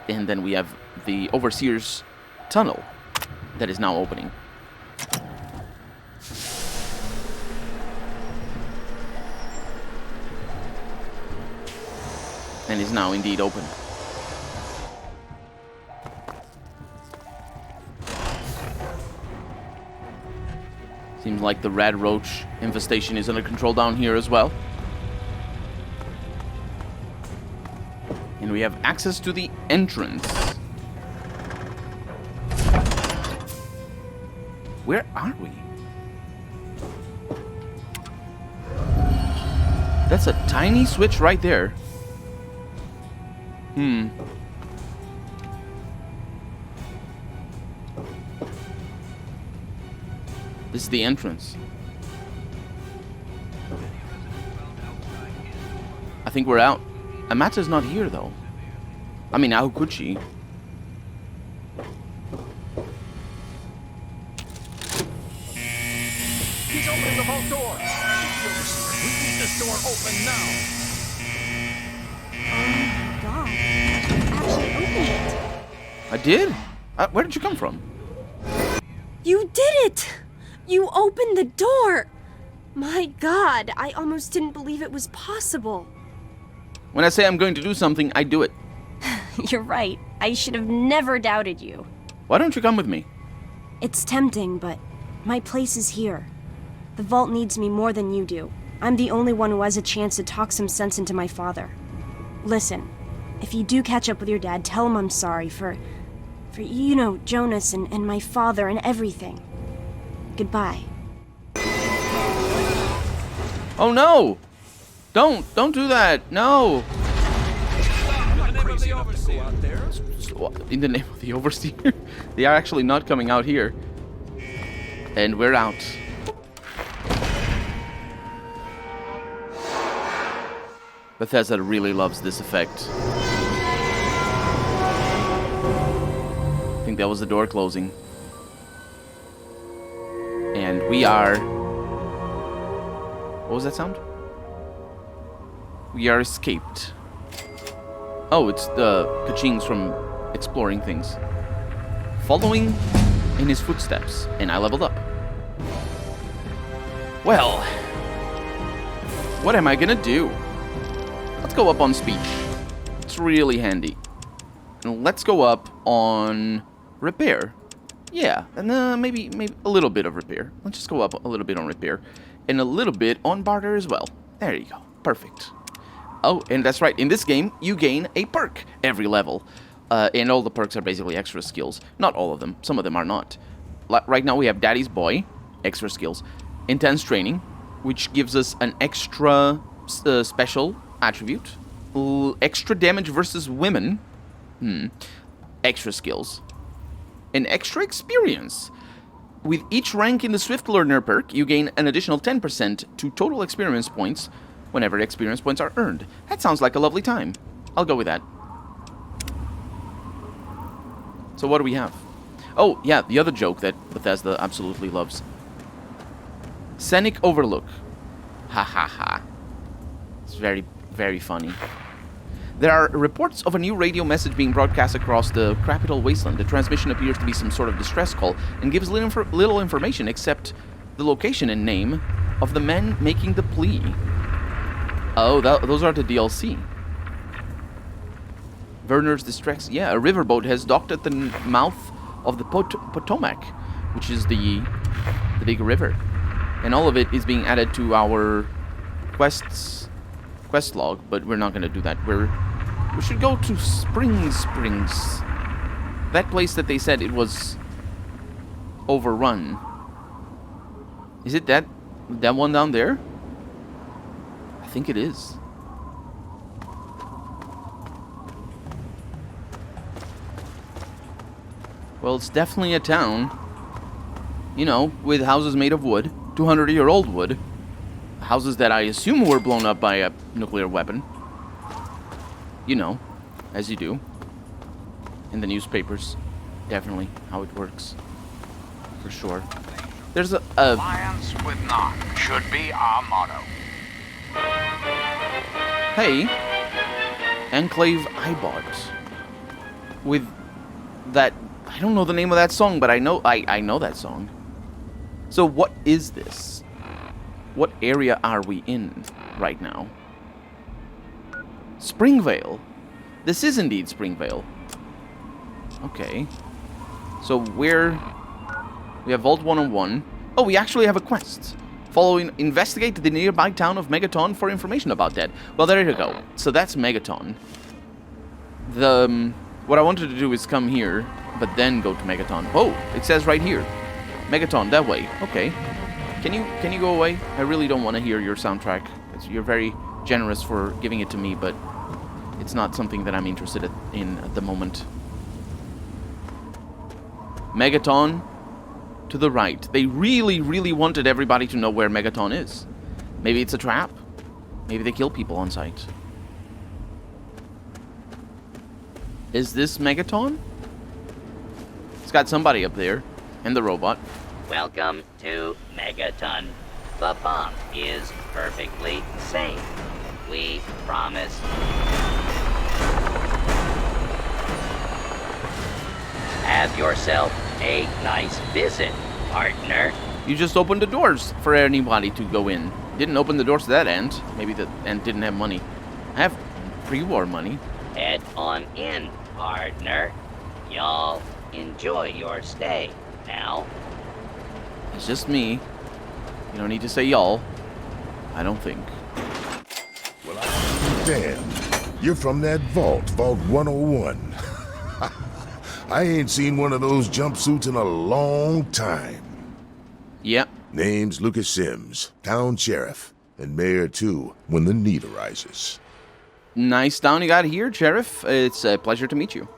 And then we have the Overseer's tunnel that is now opening. And is now indeed open. Seems like the red roach infestation is under control down here as well. And we have access to the entrance. Where are we? That's a tiny switch right there. This is the entrance. I think we're out. Amata's not here, though. I mean, how could she? He's opening the vault door. We need this door open now. Oh my god. You actually opened it. I did? Where did you come from? You did it! You opened the door! My god, I almost didn't believe it was possible. When I say I'm going to do something, I do it. You're right. I should have never doubted you. Why don't you come with me? It's tempting, but my place is here. The vault needs me more than you do. I'm the only one who has a chance to talk some sense into my father. Listen, if you do catch up with your dad, tell him I'm sorry for you know, Jonas and my father and everything. Goodbye. Oh no! Don't do that! No! In the name of the Overseer? They are actually not coming out here. And we're out. Bethesda really loves this effect. I think that was the door closing. And we are... What was that sound? We are escaped. Oh, it's the Kachings from exploring things. Following in his footsteps, and I leveled up. Well, what am I gonna do? Let's go up on speech. It's really handy. And let's go up on repair. Yeah, and maybe a little bit of repair. Let's just go up a little bit on repair. And a little bit on barter as well. There you go. Perfect. Oh, and that's right. In this game, you gain a perk every level. And all the perks are basically extra skills. Not all of them. Some of them are not. Right now we have Daddy's Boy, extra skills. Intense Training, which gives us an extra special attribute. Extra damage versus women. Extra skills. And extra experience. With each rank in the Swift Learner perk, you gain an additional 10% to total experience points whenever experience points are earned. That sounds like a lovely time. I'll go with that. So what do we have? Oh, yeah, the other joke that Bethesda absolutely loves. Scenic Overlook. Ha ha ha. It's very, very funny. There are reports of a new radio message being broadcast across the capital wasteland. The transmission appears to be some sort of distress call and gives little information except the location and name of the men making the plea. Oh, those are the DLC. Werner's Distress. Yeah, a riverboat has docked at the mouth of the Potomac, which is the big river. And all of it is being added to our quest log, but we're not going to do that. We should go to Springs. That place that they said it was overrun. Is it that one down there? I think it is. Well, it's definitely a town. You know, with houses made of wood. 200-year-old wood. Houses that I assume were blown up by a nuclear weapon. You know, as you do. In the newspapers. Definitely how it works. For sure. There's a... Alliance with none should be our motto. Hey. Enclave Ibot. with that. I don't know the name of that song, but I know that song. So what is this? What area are we in right now? Springvale. This is indeed Springvale. Okay. So we have Vault 101. Oh, we actually have a quest. Investigate the nearby town of Megaton for information about that. Well, there you go. So that's Megaton. What I wanted to do is come here, but then go to Megaton. Oh, it says right here. Megaton, that way. Okay. Can you go away? I really don't want to hear your soundtrack. You're very generous for giving it to me, but it's not something that I'm interested in at the moment. Megaton to the right. They really, really wanted everybody to know where Megaton is. Maybe it's a trap. Maybe they kill people on sight. Is this Megaton? It's got somebody up there. And the robot. Welcome to Megaton. The bomb is perfectly safe. We promise. Have yourself a nice visit, partner. You just opened the doors for anybody to go in. Didn't open the doors to that end. Maybe the end didn't have money. I have pre-war money. Head on in, partner. Y'all enjoy your stay now. It's just me. You don't need to say y'all. I don't think. Well, damn. You're from that Vault 101. I ain't seen one of those jumpsuits in a long time. Yep. Name's Lucas Sims, town sheriff, and mayor too, when the need arises. Nice town you got here, Sheriff. It's a pleasure to meet you.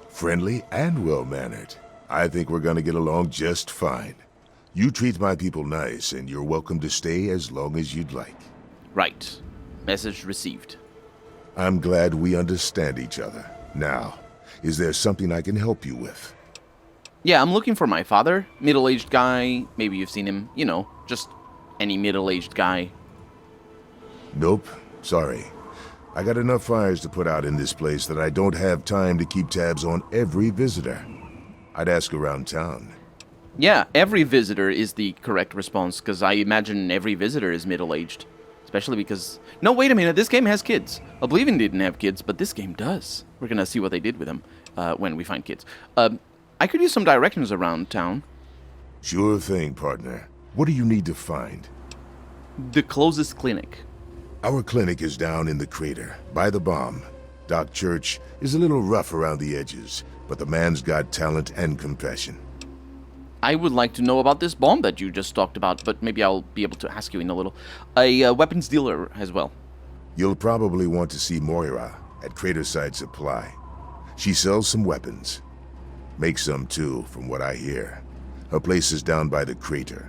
Friendly and well-mannered. I think we're gonna get along just fine. You treat my people nice, and you're welcome to stay as long as you'd like. Right. Message received. I'm glad we understand each other. Now, is there something I can help you with? Yeah, I'm looking for my father. Middle-aged guy. Maybe you've seen him. You know, just any middle-aged guy. Nope. Sorry. I got enough fires to put out in this place that I don't have time to keep tabs on every visitor. I'd ask around town. Yeah, every visitor is the correct response, because I imagine every visitor is middle-aged. Especially because... No, wait a minute, this game has kids. Oblivion didn't have kids, but this game does. We're gonna see what they did with them when we find kids. I could use some directions around town. Sure thing, partner. What do you need to find? The closest clinic. Our clinic is down in the crater, by the bomb. Doc Church is a little rough around the edges, but the man's got talent and compassion. I would like to know about this bomb that you just talked about, but maybe I'll be able to ask you in a little. A weapons dealer as well. You'll probably want to see Moira at Craterside Supply. She sells some weapons. Makes some too, from what I hear. Her place is down by the crater.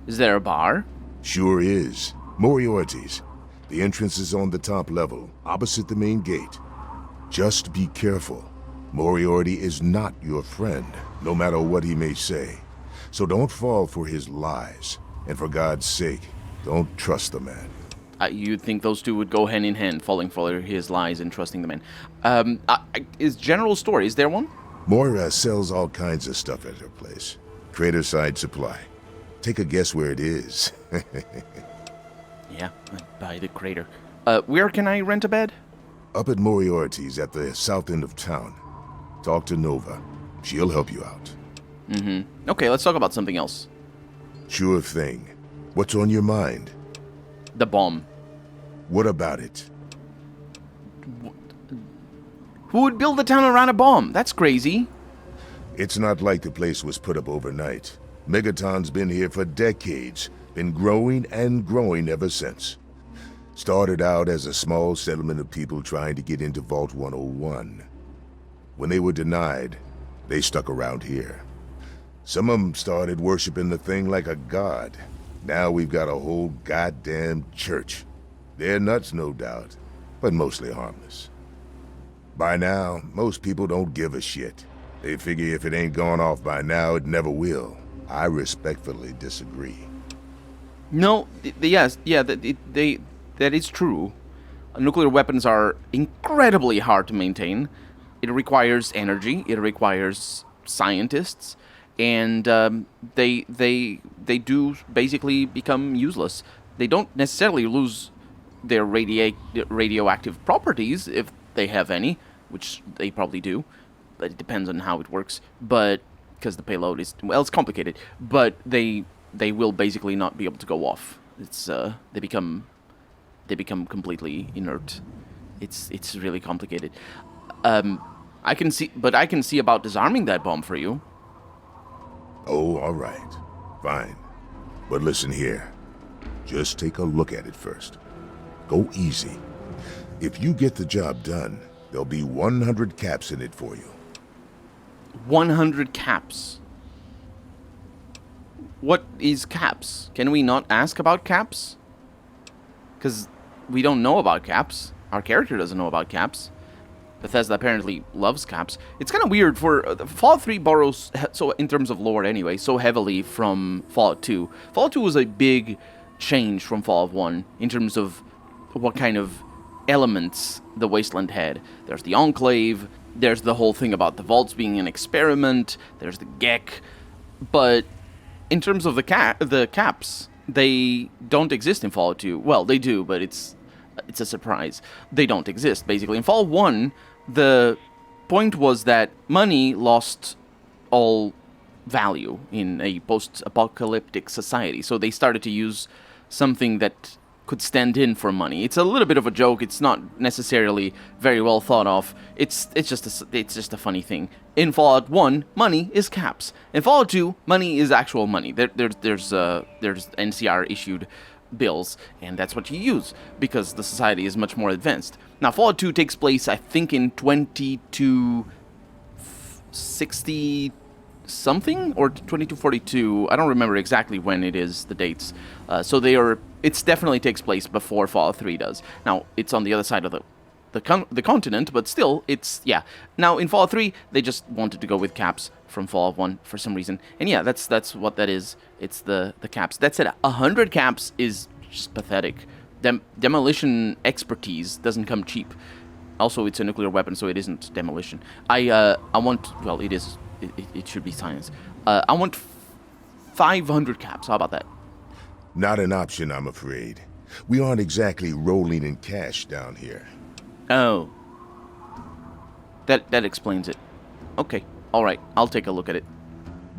Is there a bar? Sure is. Moriarty's. The entrance is on the top level, opposite the main gate. Just be careful. Moriarty is not your friend, no matter what he may say. So don't fall for his lies. And for God's sake, don't trust the man. You'd think those two would go hand in hand, falling for his lies and trusting the man. Is General Store, is there one? Moira sells all kinds of stuff at her place. Craterside Supply. Take a guess where it is. Yeah, by the crater. Where can I rent a bed? Up at Moriarty's at the south end of town. Talk to Nova. She'll help you out. Mm-hmm. Okay, let's talk about something else. Sure thing. What's on your mind? The bomb. What about it? Who would build a town around a bomb? That's crazy. It's not like the place was put up overnight. Megaton's been here for decades. Been growing and growing ever since. Started out as a small settlement of people trying to get into Vault 101. When they were denied, they stuck around here. Some of them started worshiping the thing like a god. Now we've got a whole goddamn church. They're nuts, no doubt, but mostly harmless. By now, most people don't give a shit. They figure if it ain't gone off by now, it never will. I respectfully disagree. No, that is true. Nuclear weapons are incredibly hard to maintain. it requires energy. It requires scientists, and they do basically become useless. They don't necessarily lose their radioactive properties if they have any, which they probably do, but it depends on how it works. But because the payload is, well, it's complicated, but they will basically not be able to go off. It's they become completely inert. It's really complicated. I can see about disarming that bomb for you. Oh, all right. Fine. But listen here. Just take a look at it first. Go easy. If you get the job done, there'll be 100 caps in it for you. 100 caps. What is caps? Can we not ask about caps? Because we don't know about caps. Our character doesn't know about caps. Bethesda apparently loves caps. It's kind of weird for Fallout 3 borrows, so in terms of lore anyway, so heavily from Fallout 2. Fallout 2 was a big change from Fallout 1 in terms of what kind of elements the Wasteland had. There's the Enclave, there's the whole thing about the vaults being an experiment, there's the Gek, but in terms of the caps, they don't exist in Fallout 2. Well, they do, but it's a surprise. They don't exist, basically. In Fallout 1, the point was that money lost all value in a post-apocalyptic society, so they started to use something that could stand in for money. It's a little bit of a joke. It's not necessarily very well thought of. It's just a funny thing. In Fallout 1, money is caps. In Fallout 2, money is actual money. There's NCR issued bills, and that's what you use because the society is much more advanced. Now, Fallout 2 takes place, I think, in 2260 something or 2242. I don't remember exactly when it is, the dates. It definitely takes place before Fallout 3 does. Now, it's on the other side of the continent, but still, yeah. Now, in Fallout 3, they just wanted to go with caps from Fallout 1 for some reason. And yeah, that's what that is. It's the caps. That said, 100 caps is just pathetic. Demolition expertise doesn't come cheap. Also, it's a nuclear weapon, so it isn't demolition. I want, well, it is. It should be science. I want 500 caps. How about that? Not an option, I'm afraid. We aren't exactly rolling in cash down here. Oh. That explains it. Okay. All right. I'll take a look at it.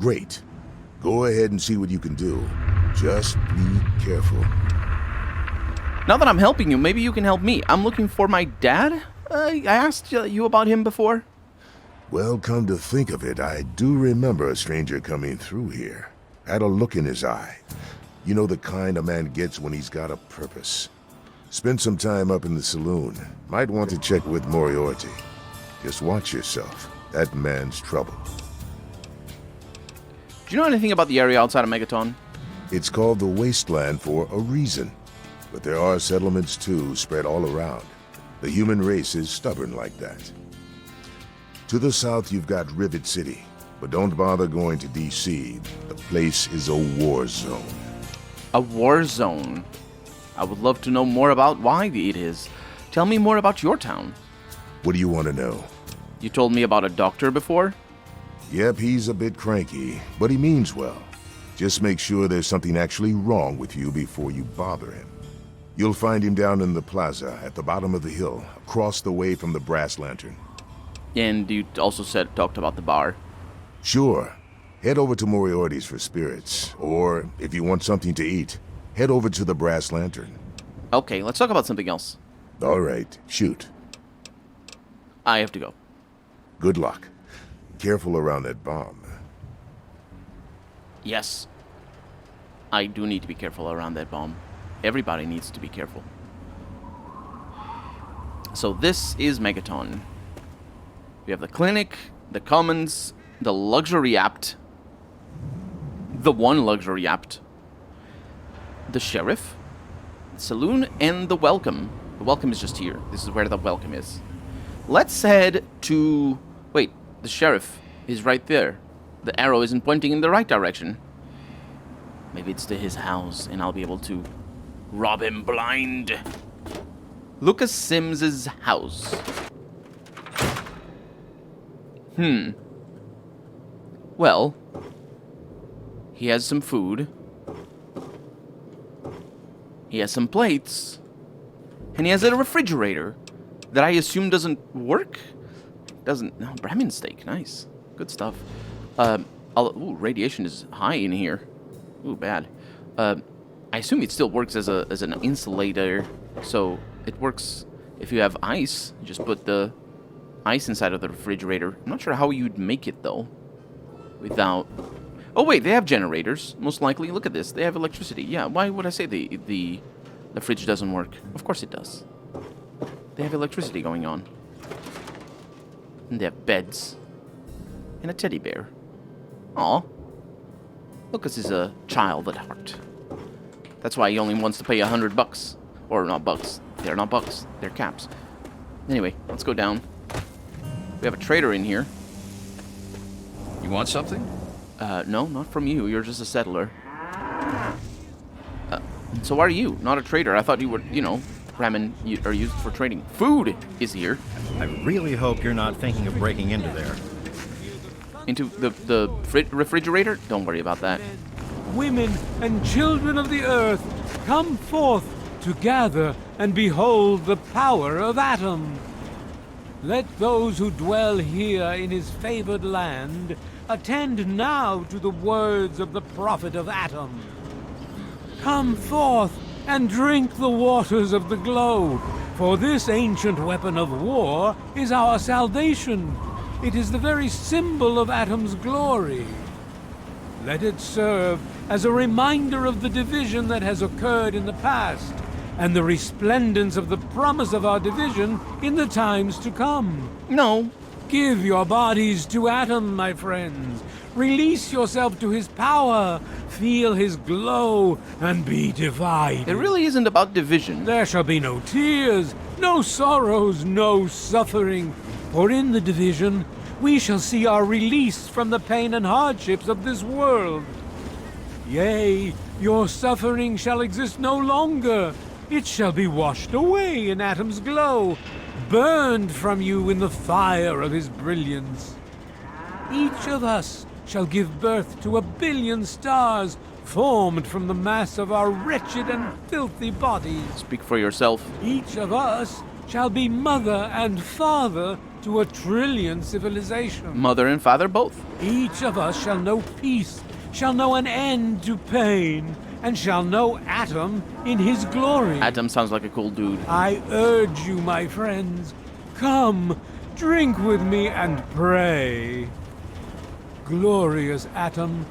Great. Go ahead and see what you can do. Just be careful. Now that I'm helping you, maybe you can help me. I'm looking for my dad. I asked you about him before. Well, come to think of it, I do remember a stranger coming through here. Had a look in his eye. You know, the kind a man gets when he's got a purpose. Spend some time up in the saloon. Might want to check with Moriarty. Just watch yourself. That man's trouble. Do you know anything about the area outside of Megaton? It's called the Wasteland for a reason. But there are settlements, too, spread all around. The human race is stubborn like that. To the south, you've got Rivet City. But don't bother going to D.C. The place is a war zone. A war zone? I would love to know more about why it is. Tell me more about your town. What do you want to know? You told me about a doctor before? Yep, he's a bit cranky, but he means well. Just make sure there's something actually wrong with you before you bother him. You'll find him down in the plaza at the bottom of the hill, across the way from the brass lantern. And you also talked about the bar. Sure. Head over to Moriarty's for spirits, or if you want something to eat, head over to the brass lantern. Okay, let's talk about something else. All right, shoot. I have to go. Good luck. Careful around that bomb. Yes. I do need to be careful around that bomb. Everybody needs to be careful. So this is Megaton. We have the clinic, the commons, the luxury apt, the one luxury apt, the sheriff, the saloon, and the welcome. The welcome is just here. This is where the welcome is. Let's head to... Wait, the sheriff is right there. The arrow isn't pointing in the right direction. Maybe it's to his house, and I'll be able to rob him blind. Lucas Sims's house. Well, he has some food. He has some plates. And he has a refrigerator that I assume doesn't work? Doesn't... No, Brahmin steak. Nice. Good stuff. Ooh, radiation is high in here. Ooh, bad. I assume it still works as an insulator. So it works if you have ice. You just put the ice inside of the refrigerator. I'm not sure how you'd make it, though. Without... Oh, wait, they have generators, most likely. Look at this. They have electricity. Yeah, why would I say the fridge doesn't work? Of course it does. They have electricity going on. And they have beds. And a teddy bear. Aw. Lucas is a child at heart. That's why he only wants to pay $100. Or not bucks. They're not bucks. They're caps. Anyway, let's go down. We have a trader in here. You want something? No, not from you. You're just a settler. So why are you? Not a trader. I thought you were, ramen are used for trading. Food is here. I really hope you're not thinking of breaking into there. Into the refrigerator? Don't worry about that. Women and children of the earth, come forth to gather and behold the power of Atom. Let those who dwell here in his favored land attend now to the words of the prophet of Atom. Come forth and drink the waters of the glow, for this ancient weapon of war is our salvation. It is the very symbol of Atom's glory. Let it serve as a reminder of the division that has occurred in the past, and the resplendence of the promise of our division in the times to come. No. Give your bodies to Atom, my friends. Release yourself to his power. Feel his glow and be divided. It really isn't about division. There shall be no tears, no sorrows, no suffering. For in the division, we shall see our release from the pain and hardships of this world. Yea, your suffering shall exist no longer. It shall be washed away in Atom's glow, burned from you in the fire of his brilliance. Each of us shall give birth to 1 billion stars formed from the mass of our wretched and filthy bodies. Speak for yourself. Each of us shall be mother and father to 1 trillion civilizations. Mother and father both. Each of us shall know peace, shall know an end to pain, and shall know Atom in his glory. Atom sounds like a cool dude. I urge you, my friends, come, drink with me and pray. Glorious Atom,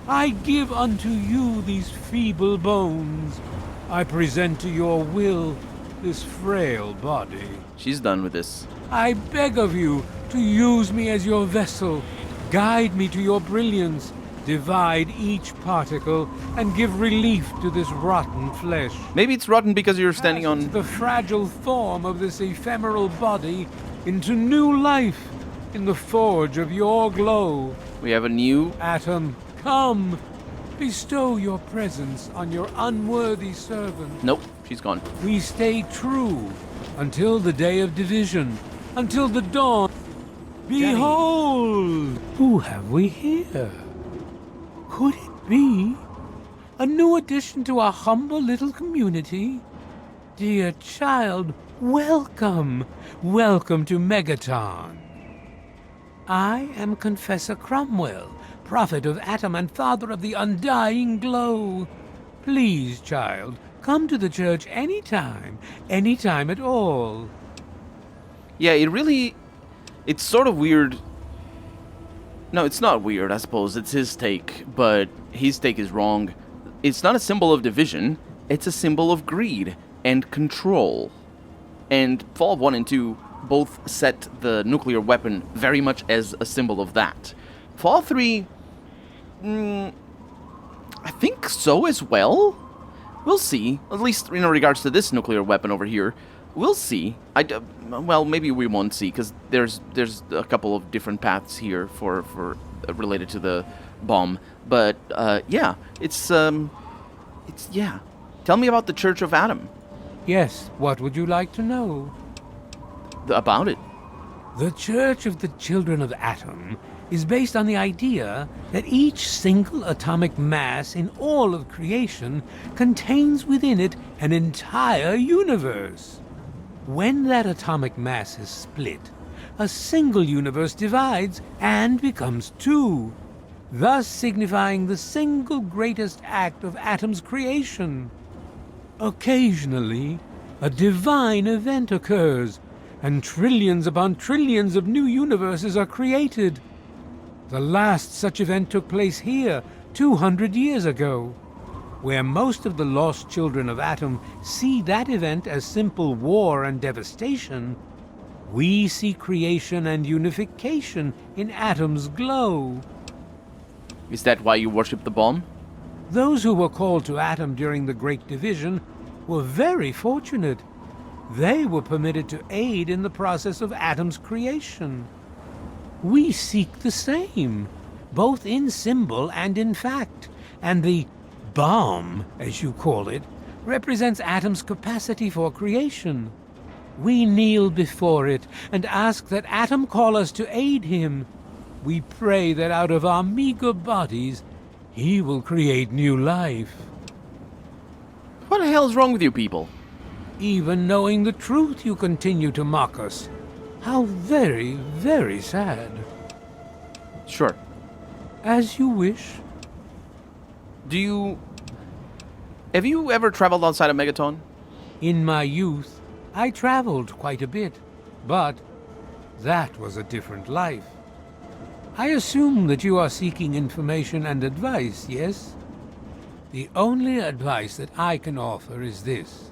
I give unto you these feeble bones. I present to your will this frail body. She's done with this. I beg of you to use me as your vessel. Guide me to your brilliance. Divide each particle and give relief to this rotten flesh. Maybe it's rotten because you're standing on... the fragile form of this ephemeral body into new life in the forge of your glow. We have a new... Atom, come. Bestow your presence on your unworthy servant. Nope, she's gone. We stay true until the day of division, until the dawn. Behold! Who have we here? Could it be a new addition to our humble little community? Dear child, welcome. Welcome to Megaton. I am Confessor Cromwell, prophet of Atom and father of the undying glow. Please, child, come to the church anytime at all. Yeah, it's sort of weird. No, it's not weird, I suppose. It's his take, but his take is wrong. It's not a symbol of division. It's a symbol of greed and control. And Fallout 1 and 2 both set the nuclear weapon very much as a symbol of that. Fallout 3, I think so as well. We'll see. At least in regards to this nuclear weapon over here. We'll see. Well, maybe we won't see, because there's a couple of different paths here for related to the bomb. But yeah, it's yeah. Tell me about the Church of Atom. Yes, what would you like to know? About it. The Church of the Children of Atom is based on the idea that each single atomic mass in all of creation contains within it an entire universe. When that atomic mass is split, a single universe divides and becomes two, thus signifying the single greatest act of Atom's creation. Occasionally, a divine event occurs, and trillions upon trillions of new universes are created. The last such event took place here 200 years ago. Where most of the lost children of Atom see that event as simple war and devastation, we see creation and unification in Atom's glow. Is that why you worship the bomb? Those who were called to Atom during the Great Division were very fortunate. They were permitted to aid in the process of Atom's creation. We seek the same, both in symbol and in fact, and the bomb, as you call it, represents Atom's capacity for creation. We kneel before it and ask that Atom call us to aid him. We pray that out of our meager bodies, he will create new life. What the hell is wrong with you people? Even knowing the truth, you continue to mock us. How very, very sad. Sure. As you wish. Have you ever traveled outside of Megaton? In my youth, I traveled quite a bit, but that was a different life. I assume that you are seeking information and advice, yes? The only advice that I can offer is this.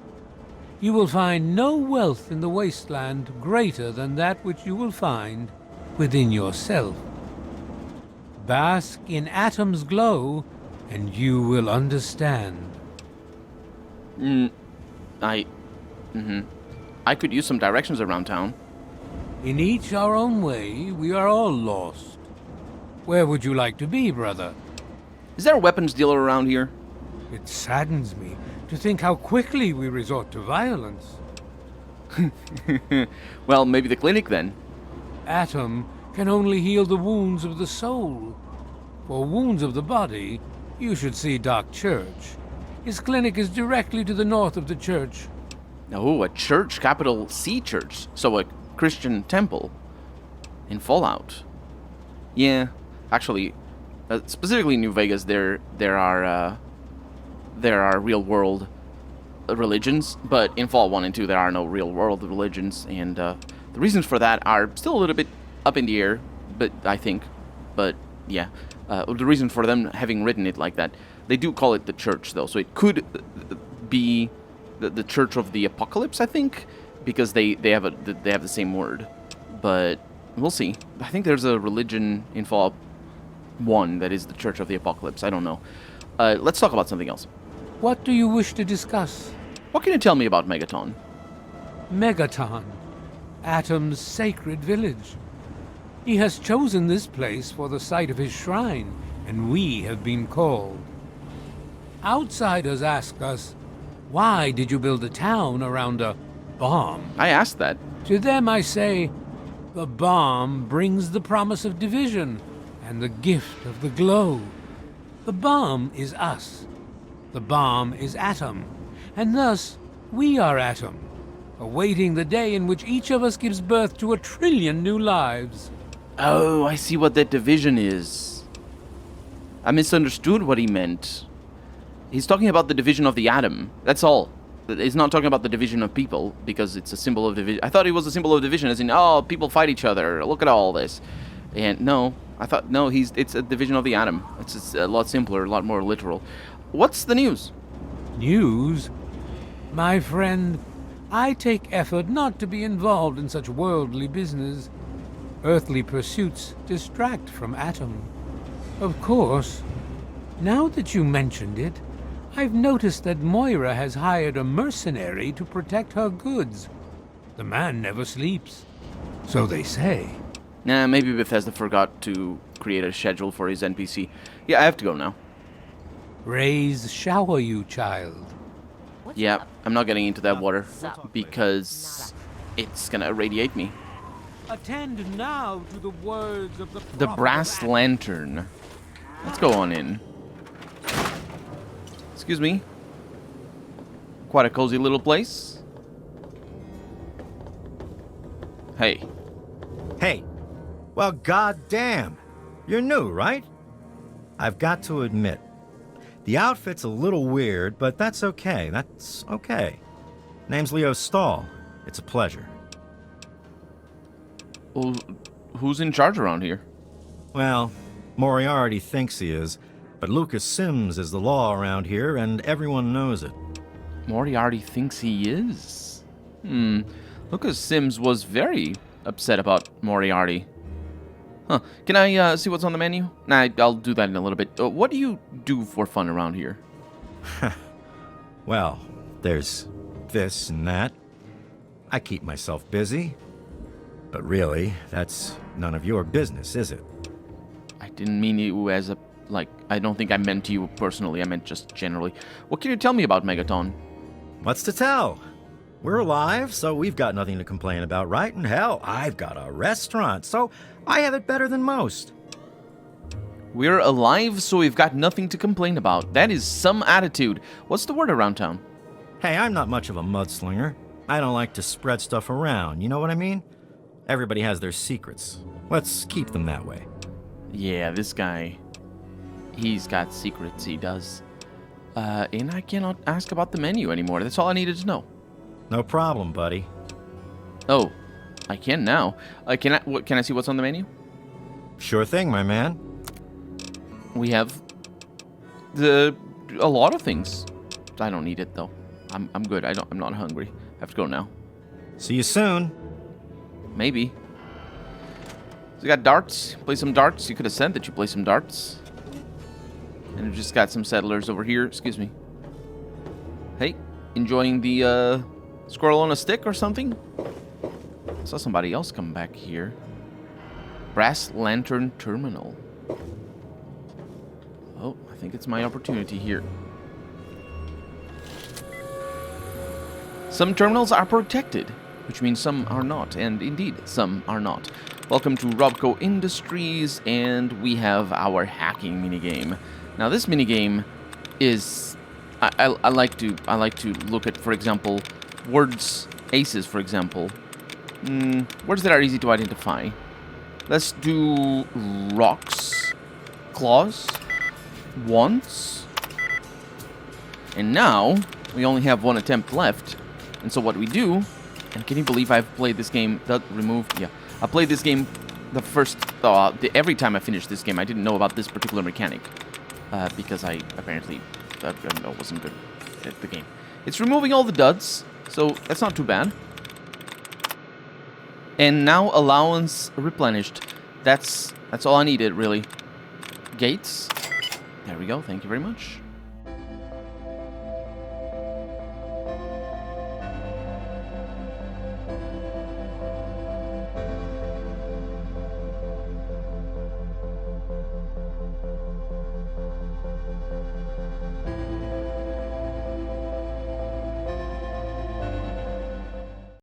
You will find no wealth in the wasteland greater than that which you will find within yourself. Bask in Atom's glow, and you will understand. I could use some directions around town. In each our own way, we are all lost. Where would you like to be, brother? Is there a weapons dealer around here? It saddens me to think how quickly we resort to violence. Well, maybe the clinic then. Atom can only heal the wounds of the soul. For wounds of the body, you should see Doc Church. His clinic is directly to the north of the church. Oh, a church, capital C church. So a Christian temple. In Fallout. Yeah, actually, specifically in New Vegas, there are real world religions, but in Fallout 1 and 2 there are no real world religions, and the reasons for that are still a little bit up in the air, but yeah, the reason for them having written it like that, they do call it the church though, so it could be the Church of the Apocalypse, I think, because they have the same word, but we'll see. I think there's a religion in Fallout 1 that is the Church of the Apocalypse. I don't know. Let's talk about something else. What do you wish to discuss? What can you tell me about Megaton? Megaton, Atom's sacred village. He has chosen this place for the site of his shrine, and we have been called. Outsiders ask us, why did you build a town around a bomb? I asked that. To them I say, the bomb brings the promise of division and the gift of the glow. The bomb is us. The bomb is Atom. And thus, we are Atom, awaiting the day in which each of us gives birth to 1 trillion new lives. Oh, I see what that division is. I misunderstood what he meant. He's talking about the division of the atom. That's all. He's not talking about the division of people, because it's a symbol of division. I thought it was a symbol of division, as in, oh, people fight each other. Look at all this. And no, I thought, no, it's a division of the atom. It's a lot simpler, a lot more literal. What's the news? News? My friend, I take effort not to be involved in such worldly business. Earthly pursuits distract from Atom. Of course, now that you mentioned it, I've noticed that Moira has hired a mercenary to protect her goods. The man never sleeps. So they say. Nah, maybe Bethesda forgot to create a schedule for his NPC. Yeah, I have to go now. Rays shower you, child. Yeah, I'm not getting into that water because it's gonna irradiate me. Attend now to the words of the The prophet brass of lantern. Let's go on in. Excuse me. Quite a cozy little place. Hey. Hey, well, goddamn. You're new, right? I've got to admit, the outfit's a little weird, but that's okay. That's okay. Name's Leo Stahl. It's a pleasure. Well, who's in charge around here? Well, Moriarty thinks he is, but Lucas Sims is the law around here, and everyone knows it. Moriarty thinks he is. Lucas Sims was very upset about Moriarty. Huh. Can I see what's on the menu? Nah, I'll do that in a little bit. What do you do for fun around here? Well, there's this and that. I keep myself busy. But really, that's none of your business, is it? I didn't mean you as a... Like, I don't think I meant you personally. I meant just generally. What can you tell me about Megaton? What's to tell? We're alive, so we've got nothing to complain about, right? And hell, I've got a restaurant, so I have it better than most. We're alive, so we've got nothing to complain about. That is some attitude. What's the word around town? Hey, I'm not much of a mudslinger. I don't like to spread stuff around, you know what I mean? Everybody has their secrets. Let's keep them that way. Yeah, this guy... He's got secrets, he does. And I cannot ask about the menu anymore. That's all I needed to know. No problem, buddy. Oh, I can now. Can I see what's on the menu? Sure thing, my man. We have a lot of things. I don't need it though. I'm good. I'm not hungry. I have to go now. See you soon. Maybe. So you got darts. Play some darts. You could have said that you play some darts. And we've just got some settlers over here. Excuse me. Hey, enjoying the squirrel on a stick or something? I saw somebody else come back here. Brass Lantern Terminal. Oh, I think it's my opportunity here. Some terminals are protected, which means some are not, and indeed, some are not. Welcome to Robco Industries, and we have our hacking minigame. Now, this minigame is... I like to look at, for example, words, aces, for example. Words that are easy to identify. Let's do rocks, claws, once. And now, we only have one attempt left. And so what we do, and can you believe I've played this game, I played this game the first, every time I finished this game, I didn't know about this particular mechanic. Because I apparently, wasn't good at the game. It's removing all the duds, so that's not too bad. And now allowance replenished. That's all I needed, really. Gates. There we go, thank you very much.